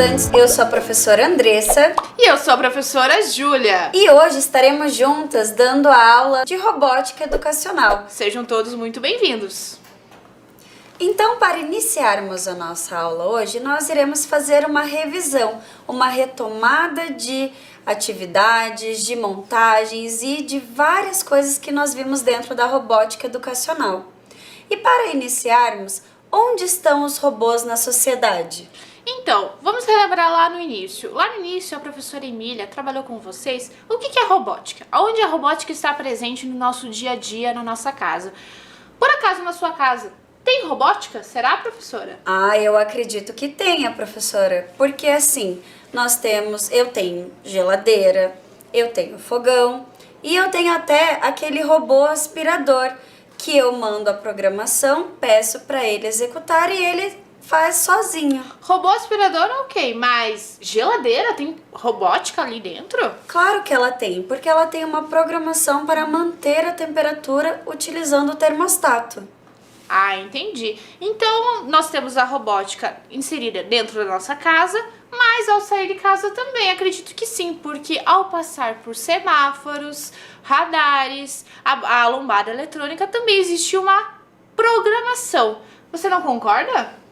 estudantes! Eu sou a professora Andressa. E eu sou a professora Júlia. E hoje estaremos juntas dando a aula de robótica educacional. Sejam todos muito bem-vindos. Então, para iniciarmos a nossa aula hoje, nós iremos fazer uma revisão, uma retomada de atividades, de montagens e de várias coisas que nós vimos dentro da robótica educacional. E para iniciarmos, onde estão os robôs na sociedade? Então, vamos relembrar lá no início. Lá no início, a professora Emília trabalhou com vocês o que é robótica. Onde a robótica está presente no nosso dia a dia, na nossa casa. Por acaso, na sua casa, tem robótica? Será, professora? Eu acredito que tenha, professora. Porque assim, eu tenho geladeira, eu tenho fogão e eu tenho até aquele robô aspirador que eu mando a programação, peço para ele executar e ele faz sozinho. Robô aspirador, ok, mas geladeira tem robótica ali dentro? Claro que ela tem, porque ela tem uma programação para manter a temperatura utilizando o termostato. Entendi. Então, nós temos a robótica inserida dentro da nossa casa, mas ao sair de casa também acredito que sim, porque ao passar por semáforos, radares, a lombada eletrônica também existe uma programação. Você não concorda?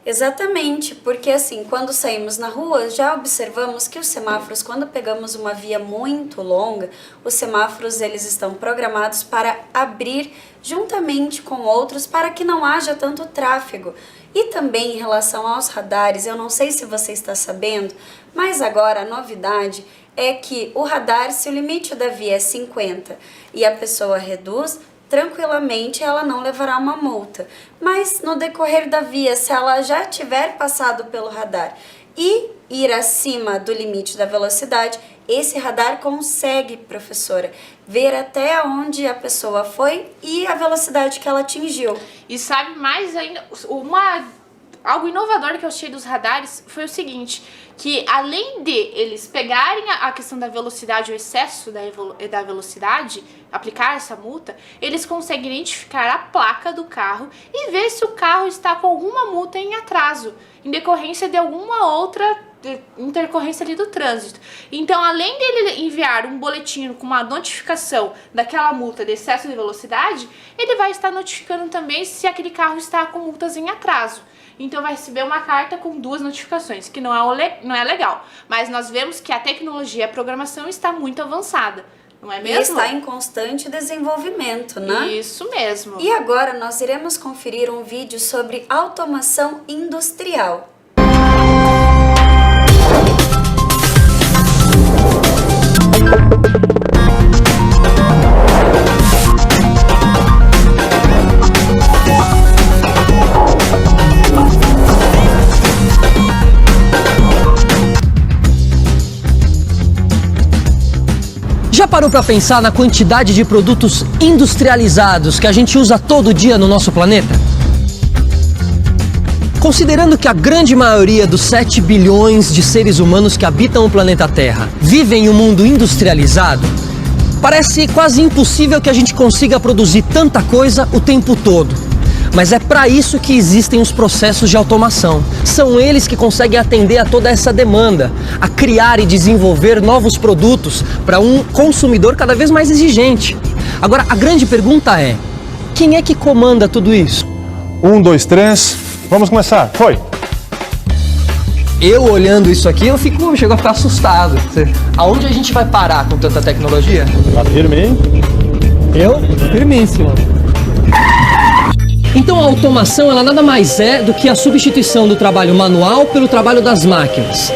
Exatamente, porque assim, quando saímos na rua, já observamos que os semáforos, quando pegamos uma via muito longa, os semáforos eles estão programados para abrir juntamente com outros para que não haja tanto tráfego. E também em relação aos radares, eu não sei se você está sabendo, mas agora a novidade é que o radar, se o limite da via é 50 e a pessoa reduz, tranquilamente ela não levará uma multa. Mas no decorrer da via, se ela já tiver passado pelo radar e ir acima do limite da velocidade, esse radar consegue, professora, ver até onde a pessoa foi e a velocidade que ela atingiu. E sabe mais ainda, algo inovador que eu achei dos radares foi o seguinte, que além de eles pegarem a questão da velocidade, o excesso da velocidade, aplicar essa multa, eles conseguem identificar a placa do carro e ver se o carro está com alguma multa em atraso, em decorrência de alguma outra intercorrência ali do trânsito. Então, além dele enviar um boletim com uma notificação daquela multa de excesso de velocidade, ele vai estar notificando também se aquele carro está com multas em atraso. Então vai receber uma carta com 2 notificações, que não é legal. Mas nós vemos que a tecnologia e a programação está muito avançada, não é mesmo? E está em constante desenvolvimento, né? Isso mesmo. E agora nós iremos conferir um vídeo sobre automação industrial. Já parou para pensar na quantidade de produtos industrializados que a gente usa todo dia no nosso planeta? Considerando que a grande maioria dos 7 bilhões de seres humanos que habitam o planeta Terra vivem em um mundo industrializado, parece quase impossível que a gente consiga produzir tanta coisa o tempo todo. Mas é para isso que existem os processos de automação. São eles que conseguem atender a toda essa demanda, a criar e desenvolver novos produtos para um consumidor cada vez mais exigente. Agora, a grande pergunta é, quem é que comanda tudo isso? 1, 2, 3, vamos começar, foi! Eu olhando isso aqui, chego a ficar assustado. Aonde a gente vai parar com tanta tecnologia? Tá firme, hein? Eu? Firmíssimo. Então a automação ela nada mais é do que a substituição do trabalho manual pelo trabalho das máquinas.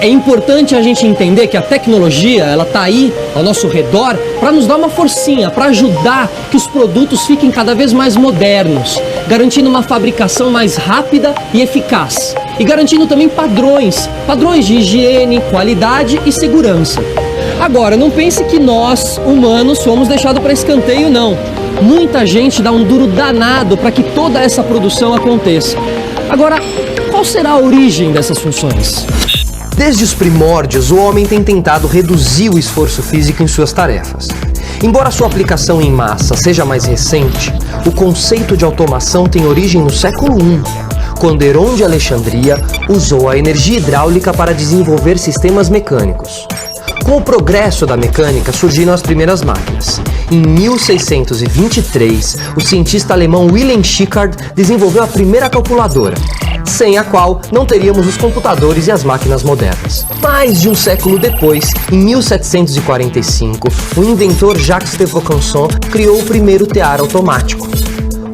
É importante a gente entender que a tecnologia ela tá aí ao nosso redor para nos dar uma forcinha, para ajudar que os produtos fiquem cada vez mais modernos, garantindo uma fabricação mais rápida e eficaz e garantindo também padrões de higiene, qualidade e segurança. Agora, não pense que nós, humanos, fomos deixados para escanteio, não. Muita gente dá um duro danado para que toda essa produção aconteça. Agora, qual será a origem dessas funções? Desde os primórdios, o homem tem tentado reduzir o esforço físico em suas tarefas. Embora sua aplicação em massa seja mais recente, o conceito de automação tem origem no século I. quando Heron de Alexandria usou a energia hidráulica para desenvolver sistemas mecânicos. Com o progresso da mecânica surgiram as primeiras máquinas. Em 1623, o cientista alemão Wilhelm Schickard desenvolveu a primeira calculadora, sem a qual não teríamos os computadores e as máquinas modernas. Mais de um século depois, em 1745, o inventor Jacques de Vaucanson criou o primeiro tear automático.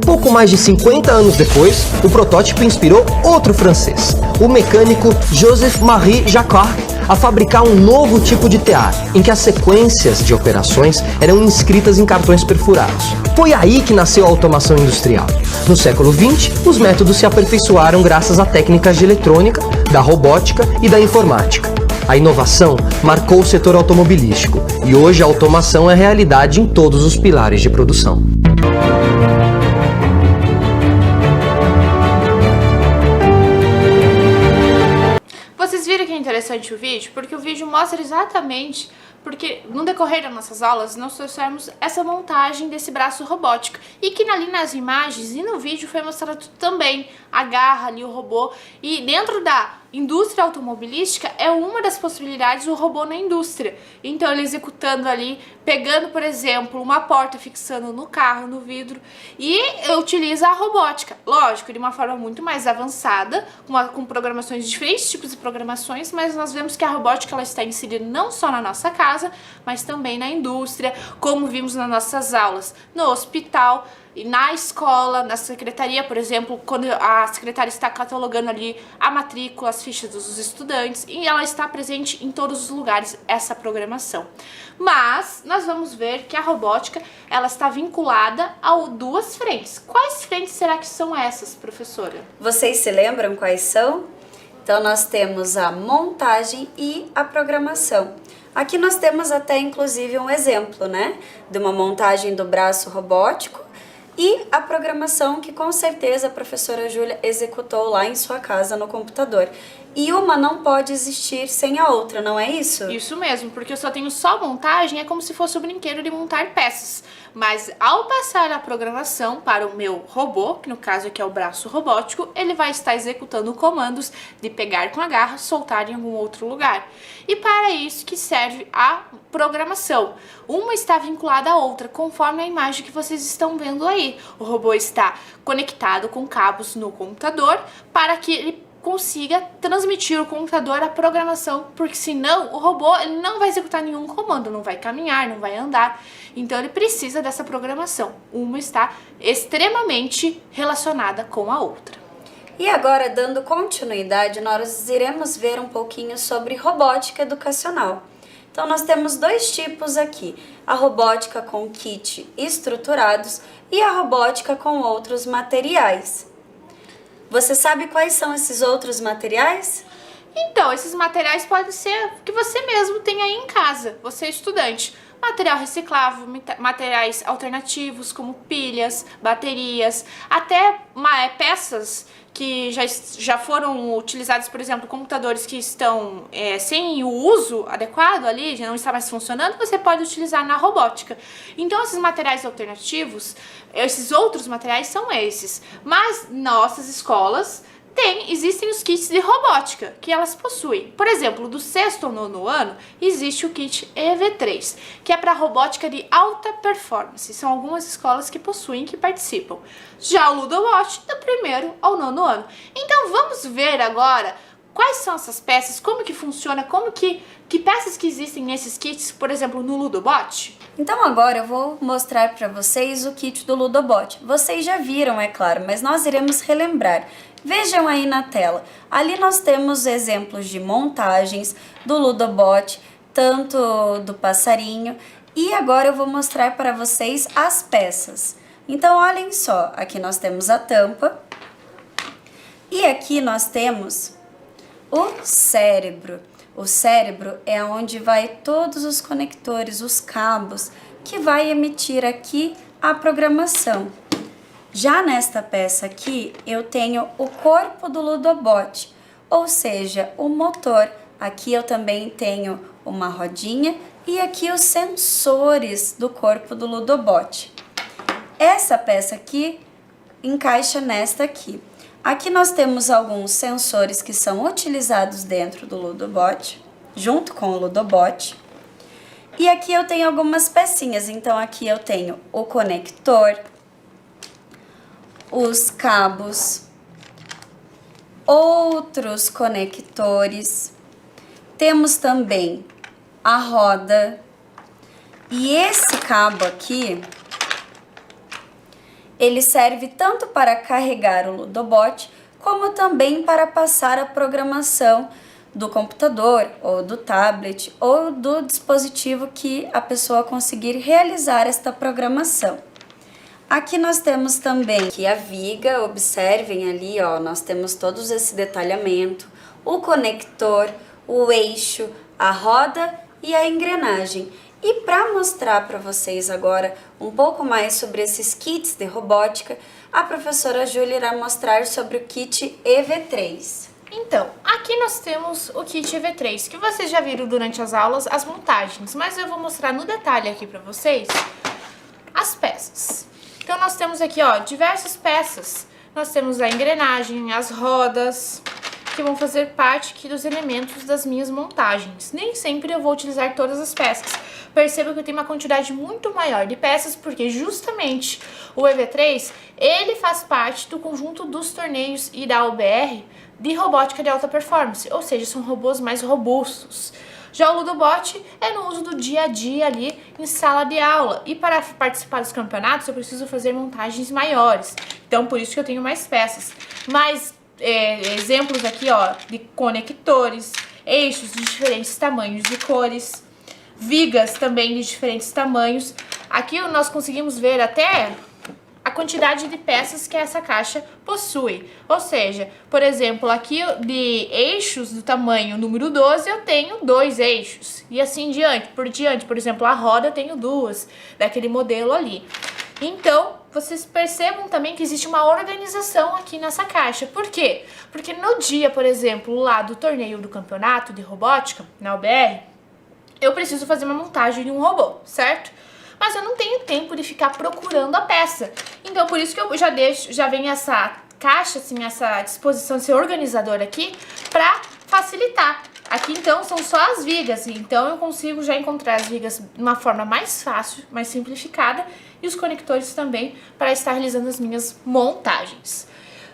Pouco mais de 50 anos depois, o protótipo inspirou outro francês, o mecânico Joseph-Marie Jacquard, a fabricar um novo tipo de tear, em que as sequências de operações eram inscritas em cartões perfurados. Foi aí que nasceu a automação industrial. No século XX, os métodos se aperfeiçoaram graças a técnicas de eletrônica, da robótica e da informática. A inovação marcou o setor automobilístico e hoje a automação é realidade em todos os pilares de produção. Vocês viram que é interessante o vídeo? Porque o vídeo mostra exatamente, porque no decorrer das nossas aulas nós trouxemos essa montagem desse braço robótico e que ali nas imagens e no vídeo foi mostrado também a garra ali, o robô, e dentro da indústria automobilística é uma das possibilidades o robô na indústria. Então ele executando ali, pegando por exemplo uma porta, fixando no carro, no vidro, e utiliza a robótica, lógico, de uma forma muito mais avançada, com programações, diferentes tipos de programações, mas nós vemos que a robótica ela está inserida não só na nossa casa, mas também na indústria, como vimos nas nossas aulas, no hospital, e na escola, na secretaria, por exemplo, quando a secretária está catalogando ali a matrícula, as fichas dos estudantes, e ela está presente em todos os lugares, essa programação. Mas nós vamos ver que a robótica ela está vinculada a duas frentes. Quais frentes será que são essas, professora? Vocês se lembram quais são? Então nós temos a montagem e a programação. Aqui nós temos até inclusive um exemplo, né, de uma montagem do braço robótico e a programação que com certeza a professora Júlia executou lá em sua casa no computador. E uma não pode existir sem a outra, não é isso? Isso mesmo, porque eu só tenho só montagem, é como se fosse o brinquedo de montar peças. Mas ao passar a programação para o meu robô, que no caso aqui é o braço robótico, ele vai estar executando comandos de pegar com a garra, soltar em algum outro lugar. E para isso que serve a programação. Uma está vinculada à outra, conforme a imagem que vocês estão vendo aí. O robô está conectado com cabos no computador para que ele consiga transmitir o computador a programação, porque senão o robô ele não vai executar nenhum comando, não vai caminhar, não vai andar. Então ele precisa dessa programação. Uma está extremamente relacionada com a outra. E agora, dando continuidade, nós iremos ver um pouquinho sobre robótica educacional. Então nós temos dois tipos aqui, a robótica com kit estruturados e a robótica com outros materiais. Você sabe quais são esses outros materiais? Então, esses materiais podem ser que você mesmo tem aí em casa, você é estudante. Material reciclável, materiais alternativos como pilhas, baterias, até peças que já foram utilizadas, por exemplo, computadores que estão sem o uso adequado ali, já não está mais funcionando, você pode utilizar na robótica. Então esses materiais alternativos, esses outros materiais são esses, mas nossas escolas existem os kits de robótica que elas possuem. Por exemplo, do 6º ao 9º ano, existe o kit EV3, que é para robótica de alta performance. São algumas escolas que possuem, que participam. Já o Ludobot, do 1º ao 9º ano. Então vamos ver agora quais são essas peças, como que funciona, que peças que existem nesses kits, por exemplo, no Ludobot. Então agora eu vou mostrar para vocês o kit do Ludobot. Vocês já viram, é claro, mas nós iremos relembrar. Vejam aí na tela, ali nós temos exemplos de montagens do Ludobot, tanto do passarinho, e agora eu vou mostrar para vocês as peças. Então olhem só, aqui nós temos a tampa, e aqui nós temos o cérebro. O cérebro é onde vai todos os conectores, os cabos, que vai emitir aqui a programação. Já nesta peça aqui, eu tenho o corpo do Ludobot, ou seja, o motor. Aqui eu também tenho uma rodinha e aqui os sensores do corpo do Ludobot. Essa peça aqui encaixa nesta aqui. Aqui nós temos alguns sensores que são utilizados dentro do Ludobot, junto com o Ludobot. E aqui eu tenho algumas pecinhas, então aqui eu tenho o conector, os cabos, outros conectores, temos também a roda e esse cabo aqui, ele serve tanto para carregar o Ludobot como também para passar a programação do computador ou do tablet ou do dispositivo que a pessoa conseguir realizar esta programação. Aqui nós temos também aqui a viga, observem ali, ó, nós temos todos esse detalhamento, o conector, o eixo, a roda e a engrenagem. E para mostrar para vocês agora um pouco mais sobre esses kits de robótica, a professora Júlia irá mostrar sobre o kit EV3. Então, aqui nós temos o kit EV3, que vocês já viram durante as aulas, as montagens, mas eu vou mostrar no detalhe aqui para vocês as peças. Então nós temos aqui, ó, diversas peças. Nós temos a engrenagem, as rodas, que vão fazer parte aqui dos elementos das minhas montagens. Nem sempre eu vou utilizar todas as peças. Perceba que eu tenho uma quantidade muito maior de peças, porque justamente o EV3, ele faz parte do conjunto dos torneios e da UBR de robótica de alta performance, ou seja, são robôs mais robustos. Já o Ludobot é no uso do dia a dia ali em sala de aula. E para participar dos campeonatos eu preciso fazer montagens maiores. Então por isso que eu tenho mais peças. Mas exemplos aqui, ó, de conectores, eixos de diferentes tamanhos e cores, vigas também de diferentes tamanhos. Aqui nós conseguimos ver até a quantidade de peças que essa caixa possui. Ou seja, por exemplo, aqui de eixos do tamanho número 12, eu tenho 2 eixos. E assim diante, por exemplo, a roda eu tenho 2, daquele modelo ali. Então, vocês percebam também que existe uma organização aqui nessa caixa. Por quê? Porque no dia, por exemplo, lá do torneio do campeonato de robótica, na UBR, eu preciso fazer uma montagem de um robô, certo? Mas eu não tenho tempo de ficar procurando a peça. Então, por isso que eu já vem essa caixa, assim, essa disposição, esse organizador aqui, para facilitar. Aqui, então, são só as vigas. Então, eu consigo já encontrar as vigas de uma forma mais fácil, mais simplificada. E os conectores também, para estar realizando as minhas montagens.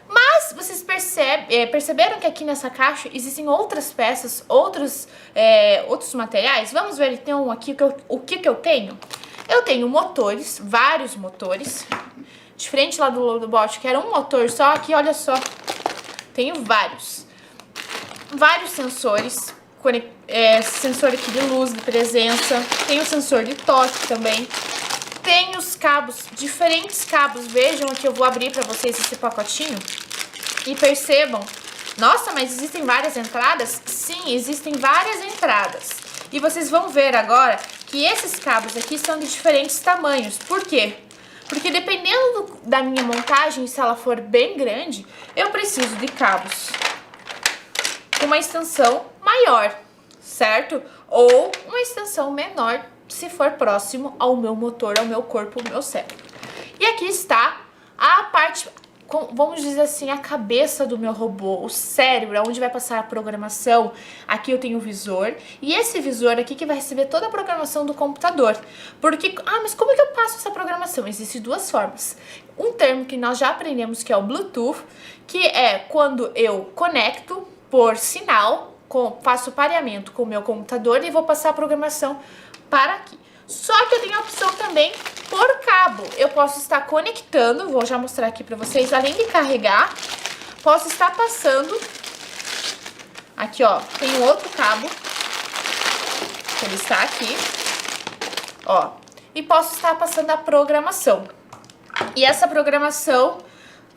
Mas vocês perceberam que aqui nessa caixa existem outras peças, outros materiais? Vamos ver então aqui o que eu tenho? Eu tenho motores, vários motores. Diferente lá do Ludobot, que era um motor só, aqui olha só, tenho vários. Vários sensores, sensor aqui de luz, de presença, tem o sensor de toque também. Tem os cabos, diferentes cabos, vejam aqui, eu vou abrir para vocês esse pacotinho e percebam, nossa, mas existem várias entradas? Sim, existem várias entradas. E vocês vão ver agora que esses cabos aqui são de diferentes tamanhos. Por quê? Porque dependendo da minha montagem, se ela for bem grande, eu preciso de cabos com uma extensão maior, certo? Ou uma extensão menor, se for próximo ao meu motor, ao meu corpo, ao meu cérebro. E aqui está a parte, vamos dizer assim, a cabeça do meu robô, o cérebro, onde vai passar a programação. Aqui eu tenho o visor, e esse visor aqui que vai receber toda a programação do computador. Porque, mas como é que eu passo essa programação? Existem duas formas. Um termo que nós já aprendemos que é o Bluetooth, que é quando eu conecto por sinal, faço pareamento com o meu computador e vou passar a programação para aqui. Só que eu tenho a opção também por cabo. Eu posso estar conectando, vou já mostrar aqui para vocês, além de carregar, posso estar passando, aqui ó, tem um outro cabo, ele está aqui, ó, e posso estar passando a programação. E essa programação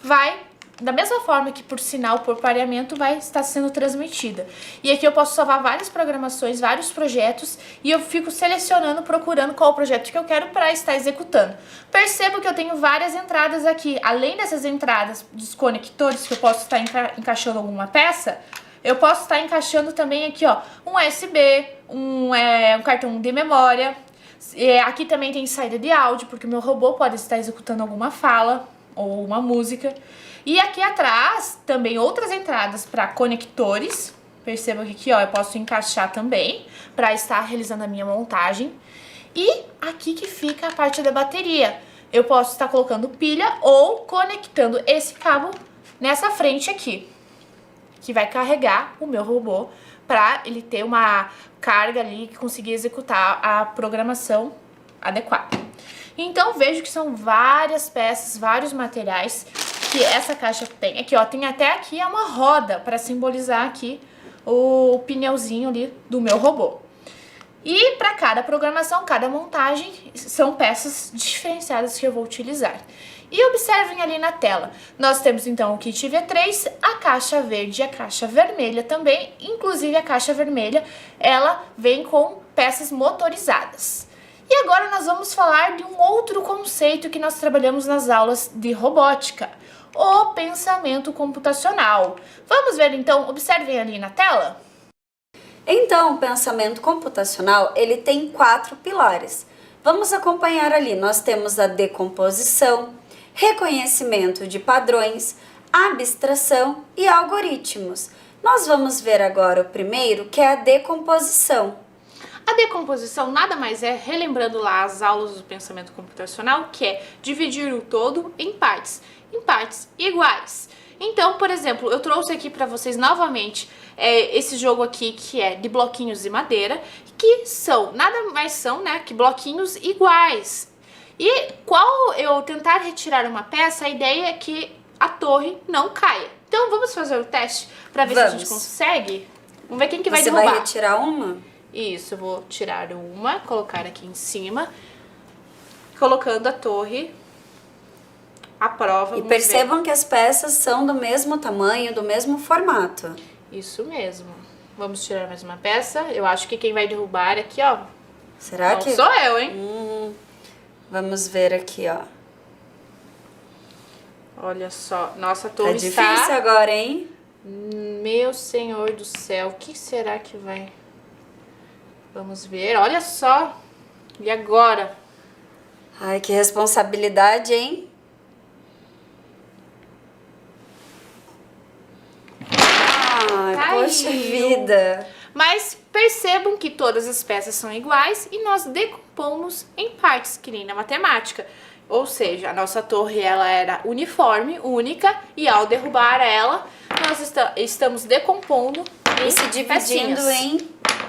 vai, da mesma forma que por sinal, por pareamento, vai estar sendo transmitida. E aqui eu posso salvar várias programações, vários projetos, e eu fico selecionando, procurando qual o projeto que eu quero para estar executando. Percebo que eu tenho várias entradas aqui. Além dessas entradas dos conectores, que eu posso estar encaixando alguma peça, eu posso estar encaixando também aqui, ó, um USB, um cartão de memória. Aqui também tem saída de áudio, porque o meu robô pode estar executando alguma fala, ou uma música. E aqui atrás também outras entradas para conectores. Percebam que aqui, ó, eu posso encaixar também para estar realizando a minha montagem. E aqui que fica a parte da bateria. Eu posso estar colocando pilha ou conectando esse cabo nessa frente aqui, que vai carregar o meu robô para ele ter uma carga ali que conseguir executar a programação adequada. Então vejo que são várias peças, vários materiais que essa caixa tem. Aqui, ó, tem até aqui uma roda para simbolizar aqui o pneuzinho ali do meu robô. E para cada programação, cada montagem, são peças diferenciadas que eu vou utilizar. E observem ali na tela, nós temos então o kit V3, a caixa verde e a caixa vermelha também. Inclusive a caixa vermelha, ela vem com peças motorizadas. E agora nós vamos falar de um outro conceito que nós trabalhamos nas aulas de robótica, o pensamento computacional. Vamos ver então, observem ali na tela. Então, o pensamento computacional, ele tem 4 pilares. Vamos acompanhar ali, nós temos a decomposição, reconhecimento de padrões, abstração e algoritmos. Nós vamos ver agora o primeiro, que é a decomposição. A decomposição nada mais é, relembrando lá as aulas do pensamento computacional, que é dividir o todo em partes iguais. Então, por exemplo, eu trouxe aqui para vocês novamente esse jogo aqui que é de bloquinhos de madeira, que são, nada mais são, né, que bloquinhos iguais. E qual eu tentar retirar uma peça, a ideia é que a torre não caia. Então vamos fazer o teste para ver se a gente consegue. Vamos ver quem que vai derrubar. Você vai retirar uma? Isso, eu vou tirar uma, colocar aqui em cima, colocando a torre à prova. E percebam que as peças são do mesmo tamanho, do mesmo formato. Isso mesmo. Vamos tirar mais uma peça. Eu acho que quem vai derrubar aqui, ó. Será não que... sou eu, hein? Vamos ver aqui, ó. Olha só, nossa torre tá difícil agora, hein? Meu Senhor do céu, o que será que vai... Vamos ver, olha só. E agora? Ai, que responsabilidade, hein? Ai, poxa vida. Mas percebam que todas as peças são iguais e nós decompomos em partes, que nem na matemática. Ou seja, a nossa torre ela era uniforme, única, e ao derrubar ela, nós estamos decompondo e se dividindo em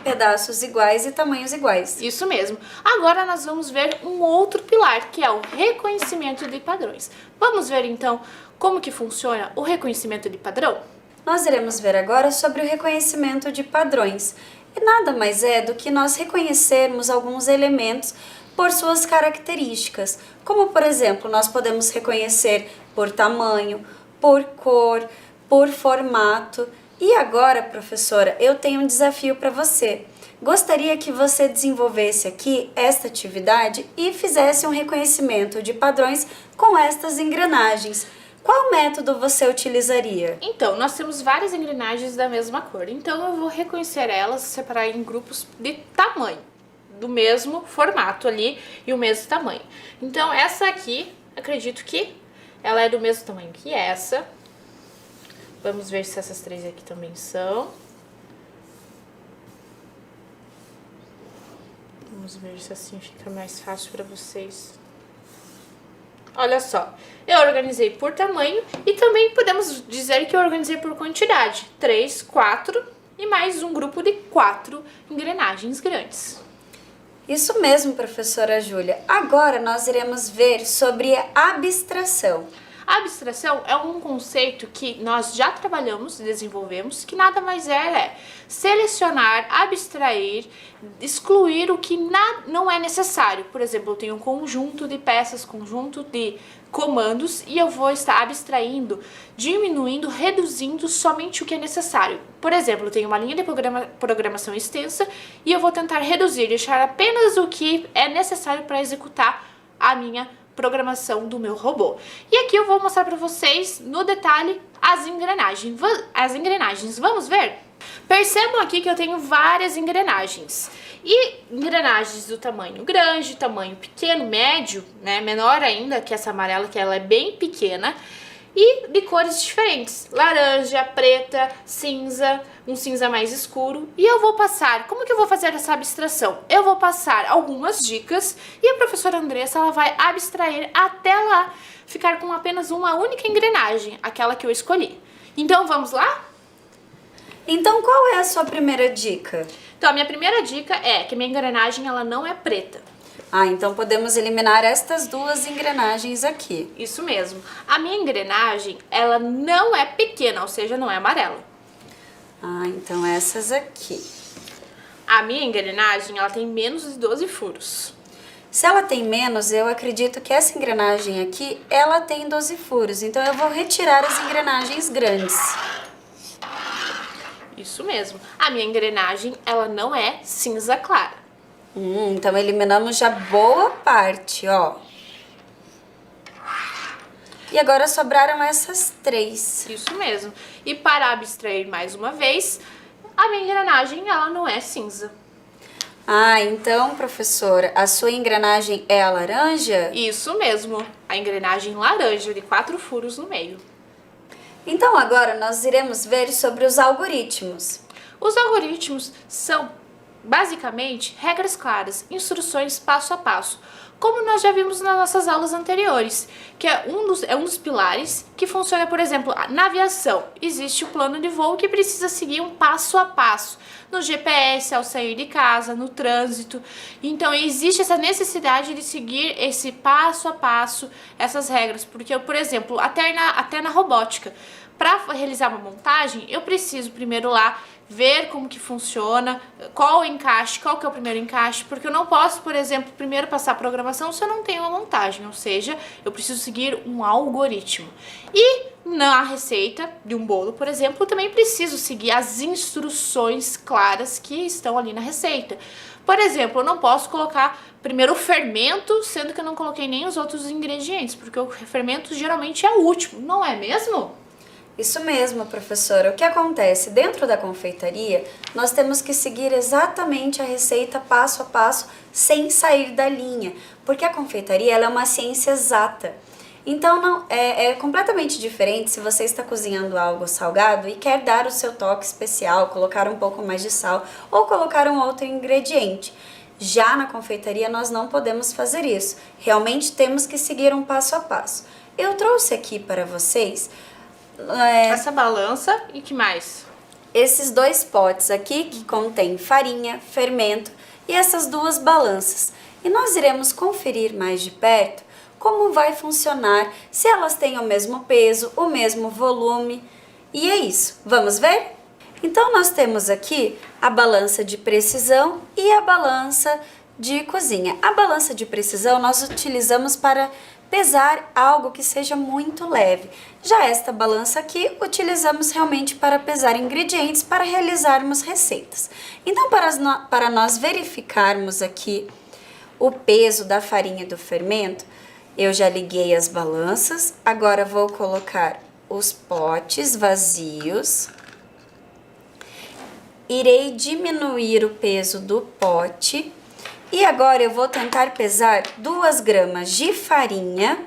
pedaços iguais e tamanhos iguais. Isso mesmo. Agora nós vamos ver um outro pilar, que é o reconhecimento de padrões. Vamos ver então como que funciona o reconhecimento de padrão? Nós iremos ver agora sobre o reconhecimento de padrões. E nada mais é do que nós reconhecermos alguns elementos por suas características. Como, por exemplo, nós podemos reconhecer por tamanho, por cor, por formato. E agora, professora, eu tenho um desafio para você. Gostaria que você desenvolvesse aqui esta atividade e fizesse um reconhecimento de padrões com estas engrenagens. Qual método você utilizaria? Então, nós temos várias engrenagens da mesma cor. Então, eu vou reconhecer elas, separar em grupos de tamanho, do mesmo formato ali e o mesmo tamanho. Então, essa aqui, acredito que ela é do mesmo tamanho que essa. Vamos ver se essas três aqui também são. Vamos ver se assim fica mais fácil para vocês. Olha só, eu organizei por tamanho e também podemos dizer que eu organizei por quantidade. 3, 4 e mais um grupo de 4 engrenagens grandes. Isso mesmo, professora Júlia. Agora nós iremos ver sobre a abstração. A abstração é um conceito que nós já trabalhamos e desenvolvemos, que nada mais é selecionar, abstrair, excluir o que não é necessário. Por exemplo, eu tenho um conjunto de peças, conjunto de comandos e eu vou estar abstraindo, diminuindo, reduzindo somente o que é necessário. Por exemplo, eu tenho uma linha de programação extensa e eu vou tentar reduzir, deixar apenas o que é necessário para executar a minha programação do meu robô. E aqui eu vou mostrar para vocês no detalhe as engrenagens. Vamos ver? Percebam aqui que eu tenho várias engrenagens. E engrenagens do tamanho grande, tamanho pequeno, médio, né, menor ainda que essa amarela, que ela é bem pequena, e de cores diferentes, laranja, preta, cinza, um cinza mais escuro. E eu vou passar, como que eu vou fazer essa abstração? Eu vou passar algumas dicas e a professora Andressa, ela vai abstrair até lá ficar com apenas uma única engrenagem, aquela que eu escolhi. Então vamos lá? Então qual é a sua primeira dica? Então a minha primeira dica é que minha engrenagem ela não é preta. Ah, então podemos eliminar estas duas engrenagens aqui. Isso mesmo. A minha engrenagem, ela não é pequena, ou seja, não é amarela. Ah, então essas aqui. A minha engrenagem, ela tem menos de 12 furos. Se ela tem menos, eu acredito que essa engrenagem aqui, ela tem 12 furos. Então eu vou retirar as engrenagens grandes. Isso mesmo. A minha engrenagem, ela não é cinza clara. Então eliminamos já boa parte, ó. E agora sobraram essas 3. Isso mesmo. E para abstrair mais uma vez, a minha engrenagem, ela não é cinza. Ah, então, professora, a sua engrenagem é a laranja? Isso mesmo. A engrenagem laranja, de 4 furos no meio. Então agora nós iremos ver sobre os algoritmos. Os algoritmos são basicamente regras claras, instruções passo a passo, como nós já vimos nas nossas aulas anteriores, que é um dos pilares que funciona, por exemplo, na aviação. Existe o plano de voo que precisa seguir um passo a passo, no GPS, ao sair de casa, no trânsito. Então existe essa necessidade de seguir esse passo a passo, essas regras, porque, por exemplo, até na robótica, para realizar uma montagem, eu preciso primeiro lá ver como que funciona, qual o encaixe, qual que é o primeiro encaixe, porque eu não posso, por exemplo, primeiro passar a programação se eu não tenho uma montagem, ou seja, eu preciso seguir um algoritmo. E na receita de um bolo, por exemplo, eu também preciso seguir as instruções claras que estão ali na receita. Por exemplo, eu não posso colocar primeiro o fermento, sendo que eu não coloquei nem os outros ingredientes, porque o fermento geralmente é o último, não é mesmo? Isso mesmo, professora. O que acontece? Dentro da confeitaria, nós temos que seguir exatamente a receita passo a passo, sem sair da linha, porque a confeitaria ela é uma ciência exata. Então não, é completamente diferente se você está cozinhando algo salgado e quer dar o seu toque especial, colocar um pouco mais de sal ou colocar um outro ingrediente. Já na confeitaria nós não podemos fazer isso. Realmente temos que seguir um passo a passo. Eu trouxe aqui para vocês essa balança e que mais? Esses 2 potes aqui que contém farinha, fermento e essas 2 balanças. E nós iremos conferir mais de perto como vai funcionar, se elas têm o mesmo peso, o mesmo volume. E é isso. Vamos ver? Então nós temos aqui a balança de precisão e a balança de cozinha. A balança de precisão nós utilizamos para pesar algo que seja muito leve. Já esta balança aqui, utilizamos realmente para pesar ingredientes, para realizarmos receitas. Então, para nós verificarmos aqui o peso da farinha e do fermento, eu já liguei as balanças, agora vou colocar os potes vazios. Irei diminuir o peso do pote. E agora eu vou tentar pesar 2 gramas de farinha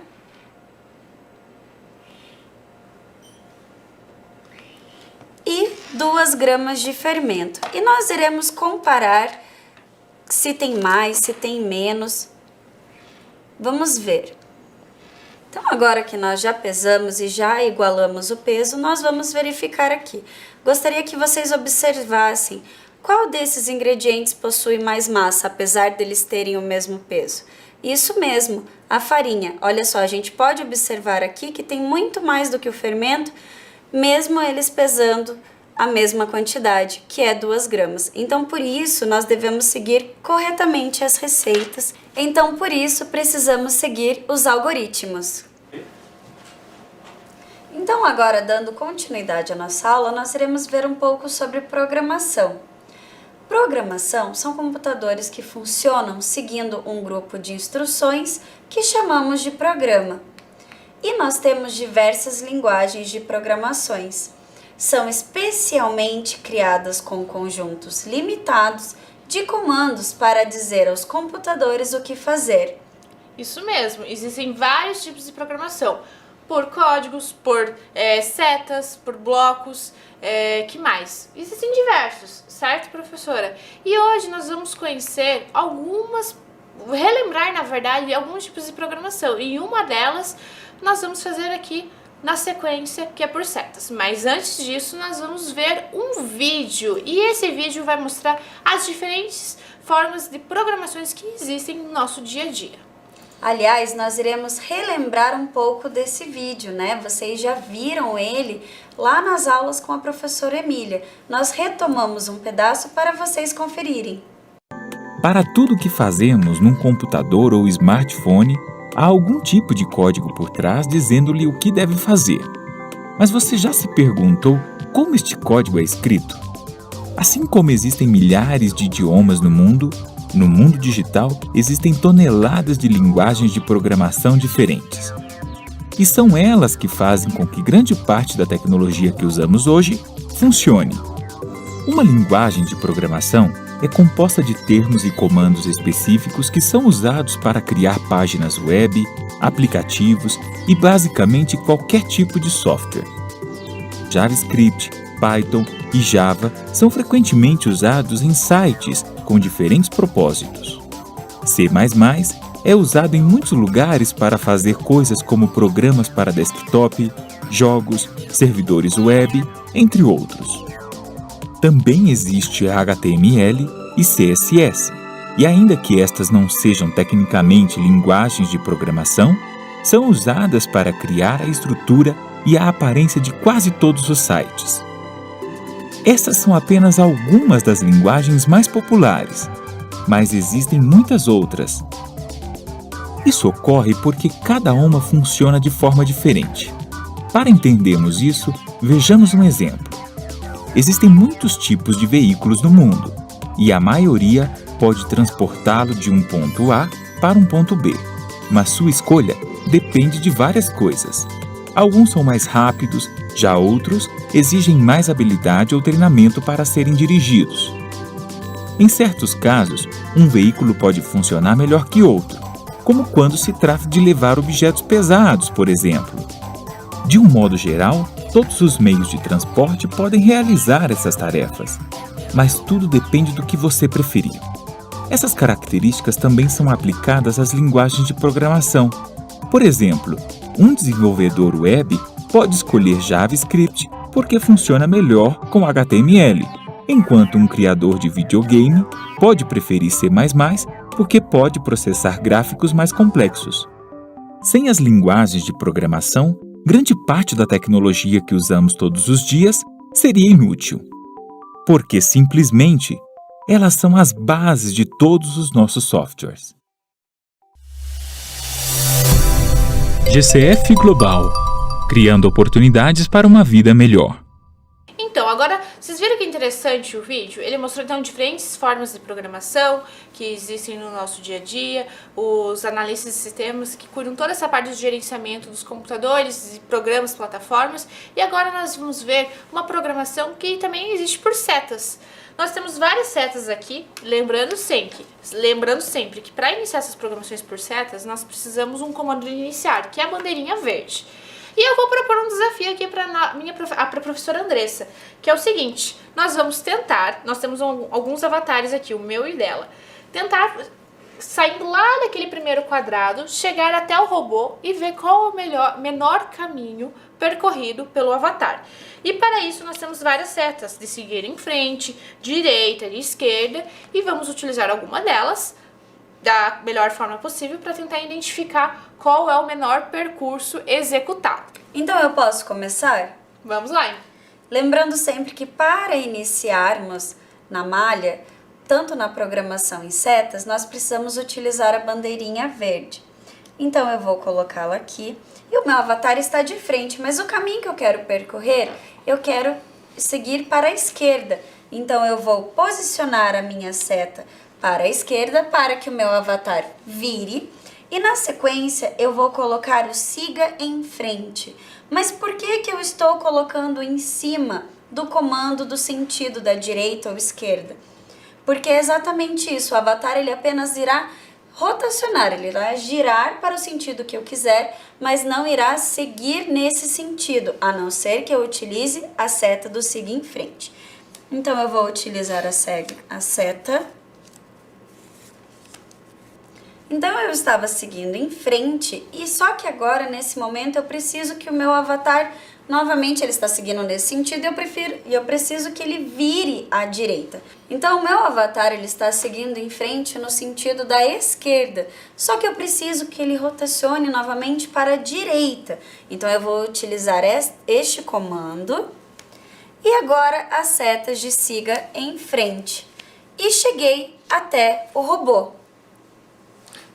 e 2 gramas de fermento. E nós iremos comparar se tem mais, se tem menos. Vamos ver. Então agora que nós já pesamos e já igualamos o peso, nós vamos verificar aqui. Gostaria que vocês observassem qual desses ingredientes possui mais massa, apesar deles terem o mesmo peso? Isso mesmo, a farinha. Olha só, a gente pode observar aqui que tem muito mais do que o fermento, mesmo eles pesando a mesma quantidade, que é 2 gramas. Então, por isso, nós devemos seguir corretamente as receitas. Então, por isso, precisamos seguir os algoritmos. Então, agora, dando continuidade à nossa aula, nós iremos ver um pouco sobre programação. Programação são computadores que funcionam seguindo um grupo de instruções que chamamos de programa. E nós temos diversas linguagens de programações. são especialmente criadas com conjuntos limitados de comandos para dizer aos computadores o que fazer. Isso mesmo, existem vários tipos de programação, por códigos, por setas, por blocos, que mais? Existem diversos, certo, professora? E hoje nós vamos conhecer relembrar, na verdade, alguns tipos de programação, e uma delas nós vamos fazer aqui na sequência, que é por setas. Mas antes disso, nós vamos ver um vídeo, e esse vídeo vai mostrar as diferentes formas de programações que existem no nosso dia a dia. Aliás, nós iremos relembrar um pouco desse vídeo, né? Vocês já viram ele lá nas aulas com a professora Emília. Nós retomamos um pedaço para vocês conferirem. Para tudo que fazemos num computador ou smartphone, há algum tipo de código por trás dizendo-lhe o que deve fazer. Mas você já se perguntou como este código é escrito? Assim como existem milhares de idiomas no mundo digital existem toneladas de linguagens de programação diferentes. E são elas que fazem com que grande parte da tecnologia que usamos hoje funcione. Uma linguagem de programação é composta de termos e comandos específicos que são usados para criar páginas web, aplicativos e basicamente qualquer tipo de software. JavaScript, Python e Java são frequentemente usados em sites com diferentes propósitos. C++ é usado em muitos lugares para fazer coisas como programas para desktop, jogos, servidores web, entre outros. Também existe HTML e CSS, e ainda que estas não sejam tecnicamente linguagens de programação, são usadas para criar a estrutura e a aparência de quase todos os sites. Estas são apenas algumas das linguagens mais populares, mas existem muitas outras. Isso ocorre porque cada uma funciona de forma diferente. Para entendermos isso, vejamos um exemplo. Existem muitos tipos de veículos no mundo, e a maioria pode transportá-lo de um ponto A para um ponto B, mas sua escolha depende de várias coisas. Alguns são mais rápidos, já outros exigem mais habilidade ou treinamento para serem dirigidos. Em certos casos, um veículo pode funcionar melhor que outro, como quando se trata de levar objetos pesados, por exemplo. De um modo geral, todos os meios de transporte podem realizar essas tarefas, mas tudo depende do que você preferir. Essas características também são aplicadas às linguagens de programação. Por exemplo, um desenvolvedor web pode escolher JavaScript porque funciona melhor com HTML, enquanto um criador de videogame pode preferir C++ porque pode processar gráficos mais complexos. Sem as linguagens de programação, grande parte da tecnologia que usamos todos os dias seria inútil, porque simplesmente elas são as bases de todos os nossos softwares. GCF Global, criando oportunidades para uma vida melhor. Então, agora, vocês viram que interessante o vídeo? Ele mostrou, então, diferentes formas de programação que existem no nosso dia a dia, os analistas de sistemas que cuidam toda essa parte do gerenciamento dos computadores, programas, plataformas, e agora nós vamos ver uma programação que também existe por setas. Nós temos várias setas aqui, lembrando sempre que para iniciar essas programações por setas, nós precisamos um comando de iniciar, que é a bandeirinha verde. E eu vou propor um desafio aqui para a professora Andressa, que é o seguinte: nós vamos tentar, nós temos alguns avatares aqui, o meu e dela, tentar saindo lá daquele primeiro quadrado, chegar até o robô e ver qual é o menor caminho percorrido pelo avatar. E para isso nós temos várias setas de seguir em frente, direita e esquerda, e vamos utilizar alguma delas da melhor forma possível para tentar identificar qual é o menor percurso executado. Então eu posso começar? Vamos lá, hein? Lembrando sempre que para iniciarmos na malha, tanto na programação em setas, nós precisamos utilizar a bandeirinha verde. Então eu vou colocá-la aqui e o meu avatar está de frente, mas o caminho que eu quero percorrer, eu quero seguir para a esquerda. Então eu vou posicionar a minha seta para a esquerda para que o meu avatar vire e na sequência eu vou colocar o siga em frente. Mas por que que eu estou colocando em cima do comando do sentido da direita ou esquerda? Porque é exatamente isso, o avatar ele apenas irá rotacionar, ele irá girar para o sentido que eu quiser, mas não irá seguir nesse sentido, a não ser que eu utilize a seta do siga em frente. Então, eu vou utilizar a seta. Então, eu estava seguindo em frente e só que agora, nesse momento, eu preciso que o meu avatar, novamente, ele está seguindo nesse sentido e eu preciso que ele vire à direita. Então, o meu avatar, ele está seguindo em frente no sentido da esquerda, só que eu preciso que ele rotacione novamente para a direita. Então, eu vou utilizar este comando e agora as setas de siga em frente. E cheguei até o robô.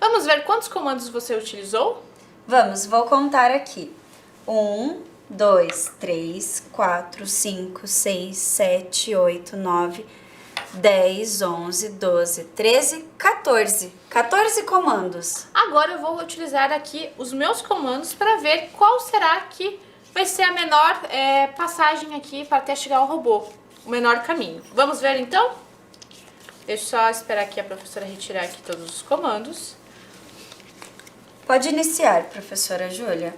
Vamos ver quantos comandos você utilizou? Vamos, vou contar aqui. 1, 2, 3, 4, 5, 6, 7, 8, 9, 10, 11, 12, 13, 14. 14 comandos. Agora eu vou utilizar aqui os meus comandos para ver qual será que vai ser a menor passagem aqui para até chegar ao robô. O menor caminho. Vamos ver então? Deixa eu só esperar aqui a professora retirar aqui todos os comandos. Pode iniciar, professora Júlia.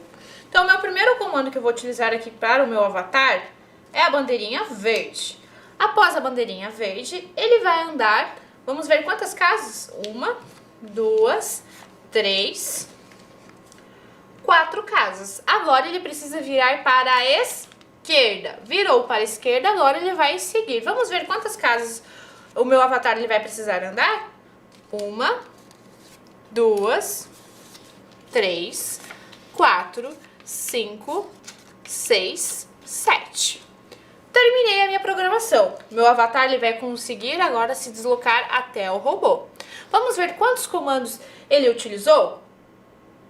Então, o meu primeiro comando que eu vou utilizar aqui para o meu avatar é a bandeirinha verde. Após a bandeirinha verde, ele vai andar, vamos ver quantas casas? 1, 2, 3, 4 casas. Agora ele precisa virar para a esquerda. Virou para a esquerda, agora ele vai seguir. Vamos ver quantas casas o meu avatar ele vai precisar andar? 1, 2, 3, 4, 5, 6, 7. Terminei a minha programação. Meu avatar ele vai conseguir agora se deslocar até o robô. Vamos ver quantos comandos ele utilizou?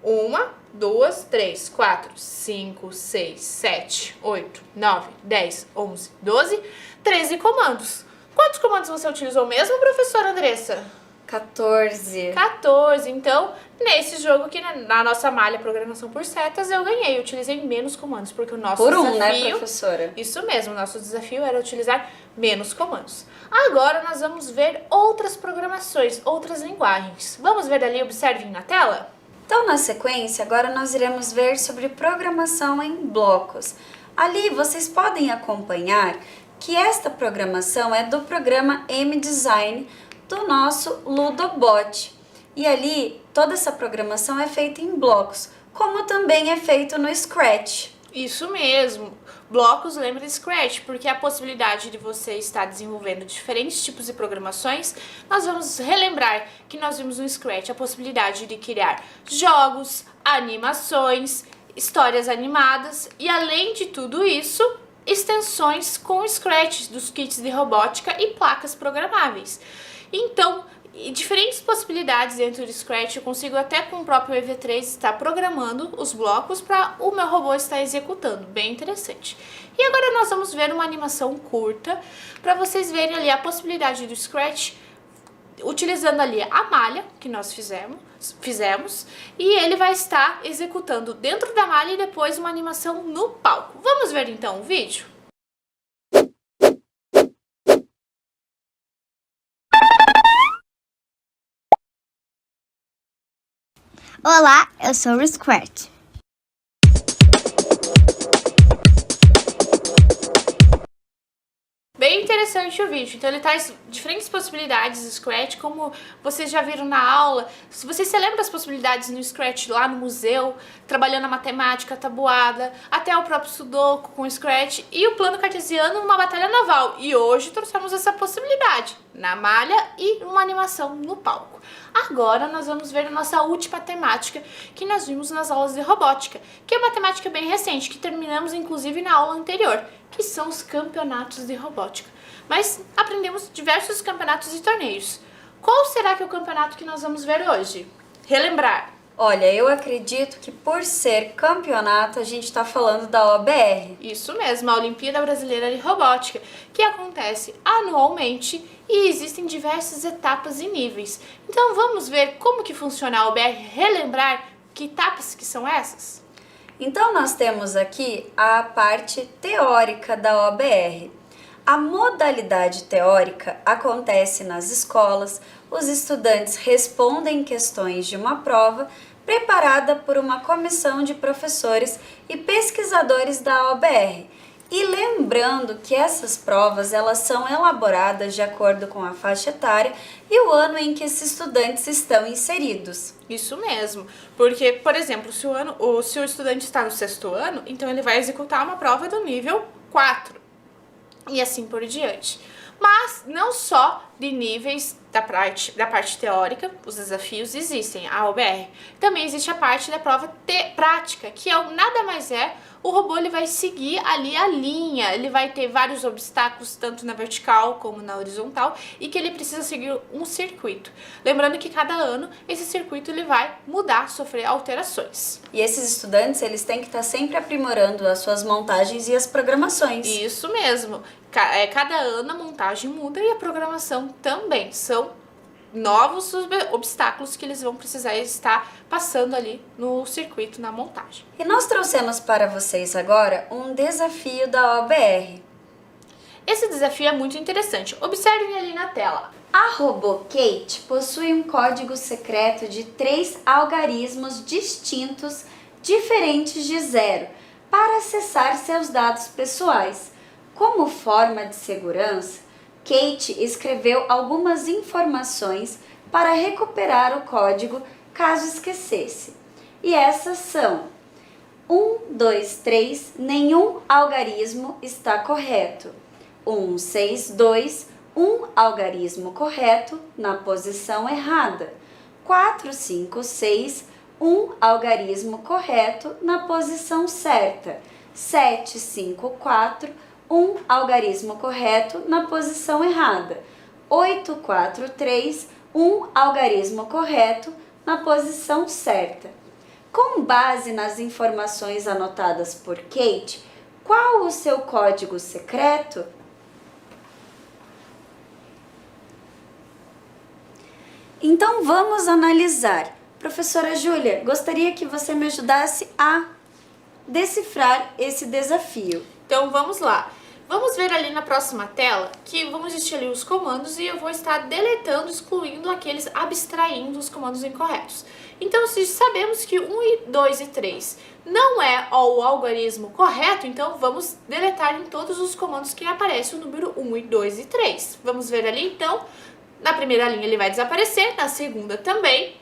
1, 2, 3, 4, 5, 6, 7, 8, 9, 10, 11, 12, 13 comandos. Quantos comandos você utilizou mesmo, professora Andressa? 14. 14. Então, nesse jogo aqui, na nossa malha Programação por Setas, eu ganhei. Eu utilizei menos comandos, porque o nosso Por desafio... né, professora? Isso mesmo, o nosso desafio era utilizar menos comandos. Agora, nós vamos ver outras programações, outras linguagens. Vamos ver ali, observem na tela? Então, na sequência, agora nós iremos ver sobre programação em blocos. Ali, vocês podem acompanhar que esta programação é do programa M-Design, do nosso Ludobot. E ali, toda essa programação é feita em blocos, como também é feito no Scratch. Isso mesmo. Blocos lembra de Scratch, porque a possibilidade de você estar desenvolvendo diferentes tipos de programações, nós vamos relembrar que nós vimos no Scratch a possibilidade de criar jogos, animações, histórias animadas e, além de tudo isso, extensões com Scratch dos kits de robótica e placas programáveis. Então, diferentes possibilidades dentro do Scratch, eu consigo até com o próprio EV3 estar programando os blocos para o meu robô estar executando, bem interessante. E agora nós vamos ver uma animação curta para vocês verem ali a possibilidade do Scratch utilizando ali a malha que nós fizemos e ele vai estar executando dentro da malha e depois uma animação no palco. Vamos ver então o vídeo? Olá, eu sou o Scratch. Bem interessante o vídeo, então ele traz diferentes possibilidades do Scratch, como vocês já viram na aula. Se vocês se lembram das possibilidades no Scratch lá no museu, trabalhando a matemática, a tabuada, até o próprio Sudoku com o Scratch e o plano cartesiano numa batalha naval. E hoje trouxemos essa possibilidade na malha e uma animação no palco. Agora nós vamos ver a nossa última temática que nós vimos nas aulas de robótica, que é uma temática bem recente, que terminamos inclusive na aula anterior, que são os campeonatos de robótica. Mas aprendemos diversos campeonatos e torneios. Qual será que é o campeonato que nós vamos ver hoje? Relembrar. Olha, eu acredito que por ser campeonato, a gente está falando da OBR. Isso mesmo, a Olimpíada Brasileira de Robótica, que acontece anualmente e existem diversas etapas e níveis. Então vamos ver como que funciona a OBR, relembrar que etapas que são essas? Então, nós temos aqui a parte teórica da OBR. A modalidade teórica acontece nas escolas, os estudantes respondem questões de uma prova preparada por uma comissão de professores e pesquisadores da OBR. E lembrando que essas provas elas são elaboradas de acordo com a faixa etária e o ano em que esses estudantes estão inseridos. Isso mesmo, porque, por exemplo, se o estudante está no 6º ano, então ele vai executar uma prova do nível 4 e assim por diante. Mas não só de níveis da parte teórica, os desafios existem, a OBR. Também existe a parte da prova prática, que nada mais é, o robô ele vai seguir ali a linha, ele vai ter vários obstáculos, tanto na vertical como na horizontal, e que ele precisa seguir um circuito. Lembrando que cada ano esse circuito ele vai mudar, sofrer alterações. E esses estudantes eles têm que estar sempre aprimorando as suas montagens e as programações. Isso mesmo. Cada ano a montagem muda e a programação também. São novos obstáculos que eles vão precisar estar passando ali no circuito, na montagem. E nós trouxemos para vocês agora um desafio da OBR. Esse desafio é muito interessante. Observem ali na tela. A robô Kate possui um código secreto de 3 algarismos distintos, diferentes de 0, para acessar seus dados pessoais. Como forma de segurança, Kate escreveu algumas informações para recuperar o código caso esquecesse. E essas são: 1, 2, 3, nenhum algarismo está correto. 1, 6, 2, um algarismo correto na posição errada. 4, 5, 6, um algarismo correto na posição certa. 7, 5, 4, um algarismo correto na posição errada. 8, 4, 3, um algarismo correto na posição certa. Com base nas informações anotadas por Kate, qual o seu código secreto? Então vamos analisar. Professora Júlia, gostaria que você me ajudasse a decifrar esse desafio. Então vamos lá. Vamos ver ali na próxima tela que vamos existir ali os comandos e eu vou estar deletando, excluindo aqueles, abstraindo os comandos incorretos. Então, se sabemos que 1, 2 e 3 não é o algarismo correto, então vamos deletar em todos os comandos que aparece o número 1, 2 e 3. Vamos ver ali então, na primeira linha ele vai desaparecer, na segunda também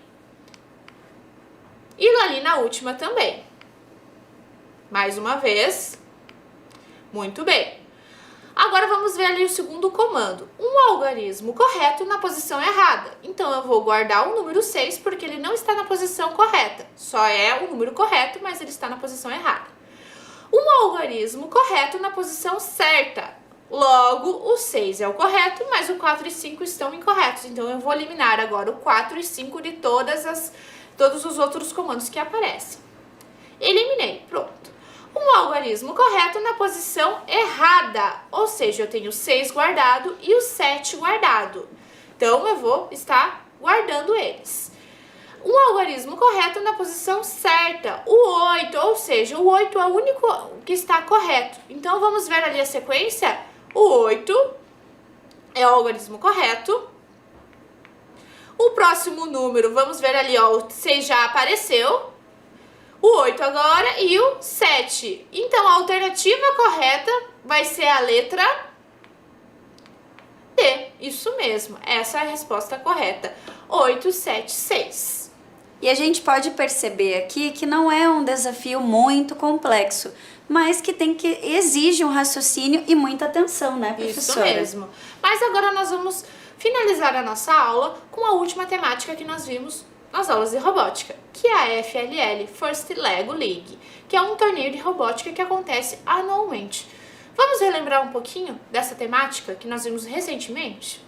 e ali na última também. Mais uma vez. Muito bem. Agora vamos ver ali o segundo comando. Um algarismo correto na posição errada. Então eu vou guardar o número 6 porque ele não está na posição correta. Só é o número correto, mas ele está na posição errada. Um algarismo correto na posição certa. Logo, o 6 é o correto, mas o 4 e 5 estão incorretos. Então eu vou eliminar agora o 4 e 5 de todos os outros comandos que aparecem. Eliminei. Pronto. Um algarismo correto na posição errada, ou seja, eu tenho o 6 guardado e o 7 guardado. Então, eu vou estar guardando eles. Um algarismo correto na posição certa, o 8, ou seja, o 8 é o único que está correto. Então, vamos ver ali a sequência. O 8 é o algarismo correto. O próximo número, vamos ver ali, ó, o 6 já apareceu. O 8 agora e o 7. Então, a alternativa correta vai ser a letra D. Isso mesmo, essa é a resposta correta. 8, 7, 6. E a gente pode perceber aqui que não é um desafio muito complexo, mas que exige um raciocínio e muita atenção, né, professora? Isso mesmo. Mas agora nós vamos finalizar a nossa aula com a última temática que nós vimos nas aulas de robótica, que é a FLL, First Lego League, que é um torneio de robótica que acontece anualmente. Vamos relembrar um pouquinho dessa temática que nós vimos recentemente?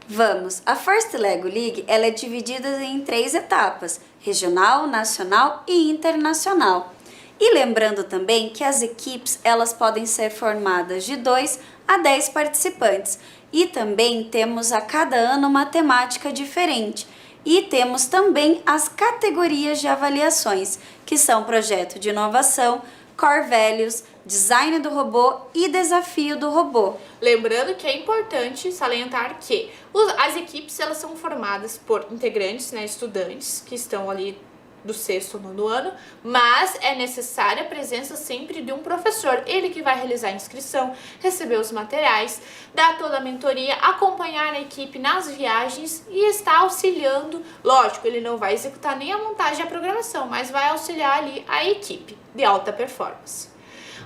Vamos! A First Lego League ela é dividida em 3 etapas, regional, nacional e internacional. E lembrando também que as equipes elas podem ser formadas de 2 a 10 participantes. E também temos a cada ano uma temática diferente. E temos também as categorias de avaliações, que são projeto de inovação, core values, design do robô e desafio do robô. Lembrando que é importante salientar que as equipes elas são formadas por integrantes, né, estudantes que estão ali do 6º ou 9º ano, mas é necessária a presença sempre de um professor, ele que vai realizar a inscrição, receber os materiais, dar toda a mentoria, acompanhar a equipe nas viagens e estar auxiliando. Lógico, ele não vai executar nem a montagem e a programação, mas vai auxiliar ali a equipe de alta performance.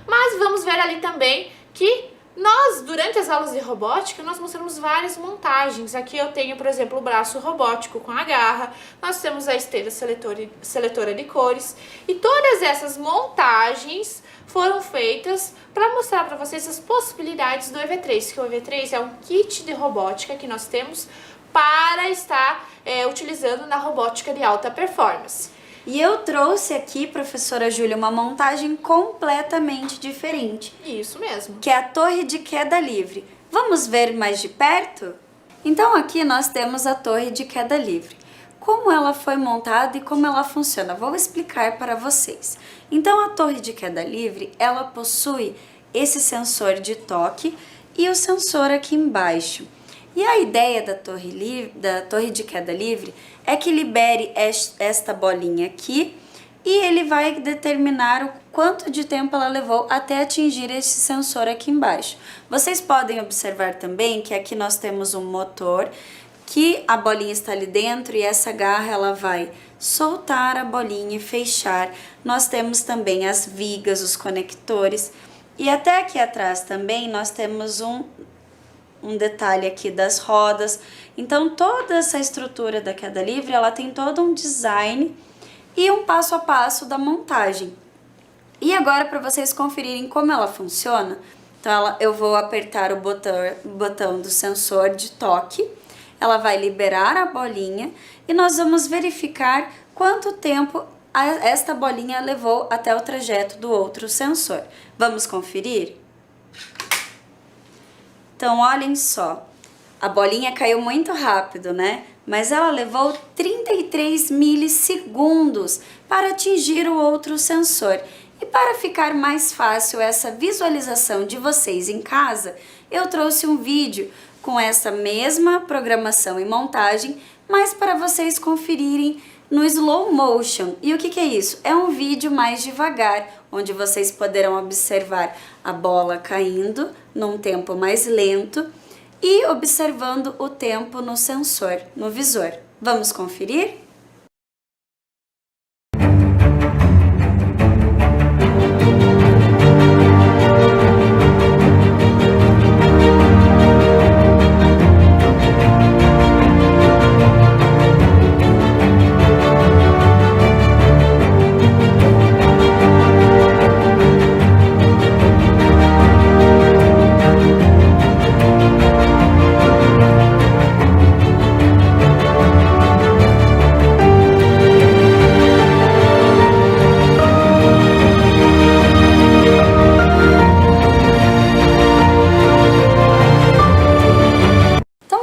Mas vamos ver ali também que nós, durante as aulas de robótica, nós mostramos várias montagens. Aqui eu tenho, por exemplo, o braço robótico com a garra, nós temos a esteira seletora de cores, e todas essas montagens foram feitas para mostrar para vocês as possibilidades do EV3, que o EV3 é um kit de robótica que nós temos para estar utilizando na robótica de alta performance. E eu trouxe aqui, professora Júlia, uma montagem completamente diferente. Isso mesmo. Que é a torre de queda livre. Vamos ver mais de perto? Então aqui nós temos a torre de queda livre. Como ela foi montada e como ela funciona? Vou explicar para vocês. Então a torre de queda livre, ela possui esse sensor de toque e o sensor aqui embaixo. E a ideia da torre de queda livre é que libere esta bolinha aqui e ele vai determinar o quanto de tempo ela levou até atingir esse sensor aqui embaixo. Vocês podem observar também que aqui nós temos um motor, que a bolinha está ali dentro e essa garra ela vai soltar a bolinha e fechar. Nós temos também as vigas, os conectores e até aqui atrás também nós temos um detalhe aqui das rodas. Então toda essa estrutura da queda livre, ela tem todo um design e um passo a passo da montagem. E agora, para vocês conferirem como ela funciona, então eu vou apertar o botão do sensor de toque, ela vai liberar a bolinha e nós vamos verificar quanto tempo esta bolinha levou até o trajeto do outro sensor. Vamos conferir? Então, olhem só, a bolinha caiu muito rápido, né? Mas ela levou 33 milissegundos para atingir o outro sensor. E para ficar mais fácil essa visualização de vocês em casa, eu trouxe um vídeo com essa mesma programação e montagem, mas para vocês conferirem no slow motion. E o que é isso? É um vídeo mais devagar, onde vocês poderão observar a bola caindo num tempo mais lento e observando o tempo no sensor, no visor. Vamos conferir?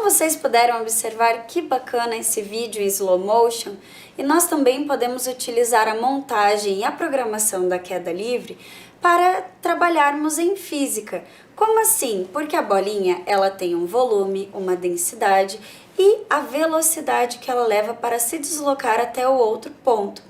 Vocês puderam observar que bacana esse vídeo em slow motion e nós também podemos utilizar a montagem e a programação da queda livre para trabalharmos em física. Como assim? Porque a bolinha ela tem um volume, uma densidade e a velocidade que ela leva para se deslocar até o outro ponto.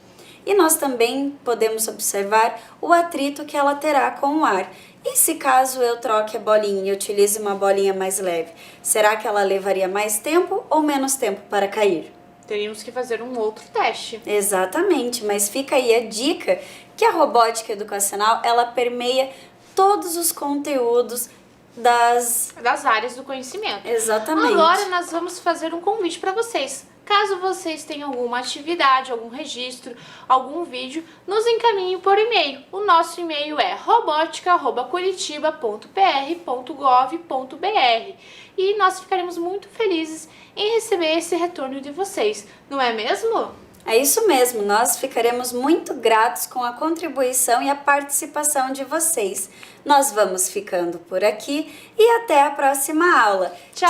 E nós também podemos observar o atrito que ela terá com o ar. E se caso eu troque a bolinha e utilize uma bolinha mais leve, será que ela levaria mais tempo ou menos tempo para cair? Teríamos que fazer um outro teste. Exatamente, mas fica aí a dica que a robótica educacional, ela permeia todos os conteúdos das áreas do conhecimento. Exatamente. Agora nós vamos fazer um convite para vocês. Caso vocês tenham alguma atividade, algum registro, algum vídeo, nos encaminhem por e-mail. O nosso e-mail é robotica@curitiba.pr.gov.br e nós ficaremos muito felizes em receber esse retorno de vocês, não é mesmo? É isso mesmo, nós ficaremos muito gratos com a contribuição e a participação de vocês. Nós vamos ficando por aqui e até a próxima aula. Tchau!